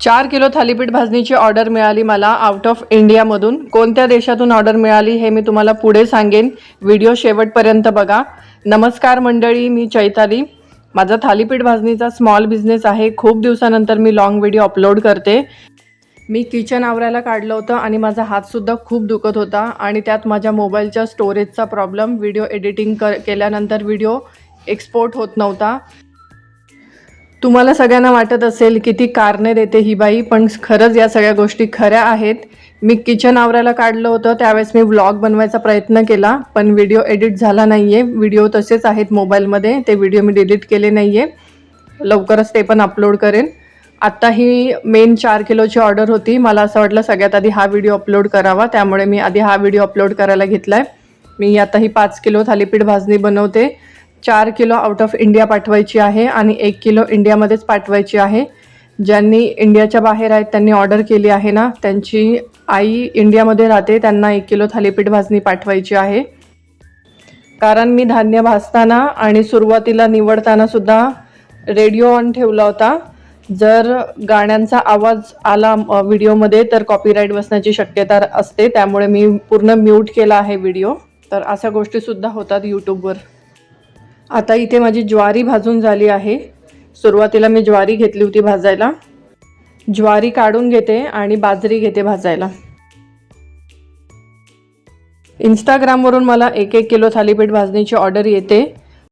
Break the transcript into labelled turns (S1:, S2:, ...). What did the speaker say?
S1: 4 kilo thalipeeth भाजणीची order मिळाली मला out of इंडियामधून. कोणत्या देशातून ऑर्डर मिळाली हे मी तुम्हाला पुढे सांगेन. व्हिडिओ शेवटपर्यंत बघा. नमस्कार मंडळी, मी चैताली. माझा थालीपीठ भाजणीचा स्मॉल बिझनेस आहे. खूप दिवसानंतर मी लॉंग व्हिडिओ अपलोड करते. मी किचन आवरायला काढलं होतं आणि माझा हातसुद्धा खूप दुखत होता आणि त्यात माझ्या मोबाईलच्या स्टोरेजचा प्रॉब्लेम. व्हिडिओ एडिटिंग केल्यानंतर व्हिडिओ एक्सपोर्ट होत नव्हता. तुम्हाला सगळ्यांना वाटत असेल किती कारणे देते ही बाई, पण खरंच या सगळ्या गोष्टी खऱ्या आहेत. मी किचन आवरायला काढलं होतं त्यावेळेस मी व्लॉग बनवायचा प्रयत्न केला, पण व्हिडिओ एडिट झाला नाही आहे. व्हिडिओ तसेच आहेत मोबाईलमध्ये, ते व्हिडिओ मी डिलीट केले नाही आहे. लवकरच ते पण अपलोड करेन. आत्ता ही मेन 4 किलोची ऑर्डर होती. मला असं वाटलं सगळ्यात आधी हा व्हिडिओ अपलोड करावा, त्यामुळे मी आधी हा व्हिडिओ अपलोड करायला घेतला आहे. मी आता ही 5 किलो थालीपीठ भाजणी बनवते. 4 किलो आउट ऑफ इंडिया पाठवायची आहे आणि 1 किलो इंडियामध्येच पाठवायची आहे. ज्यांनी इंडियाच्या बाहेर आहेत त्यांनी ऑर्डर केली आहे ना, त्यांची आई इंडियामध्ये राहते, त्यांना 1 किलो थालीपीठ भाजणी पाठवायची आहे. कारण मी धान्य भाजताना आणि सुरुवातीला निवडताना सुद्धा रेडिओ ऑन ठेवला होता. जर गाण्यांचा आवाज आला व्हिडिओमध्ये तर कॉपीराईट बसण्याची शक्यता असते, त्यामुळे मी पूर्ण म्यूट केला आहे व्हिडिओ. तर अशा गोष्टीसुद्धा होतात यूट्यूबवर. आता इथे माझी ज्वारी भाजून झाली आहे. सुरुवातीला मी ज्वारी घेतली होती भाजायला. ज्वारी काढून घेते आणि बाजरी घेते भाजायला. इंस्टाग्रामवरून मला 1-1 किलो थालीपीठ भाजणीची ऑर्डर येते.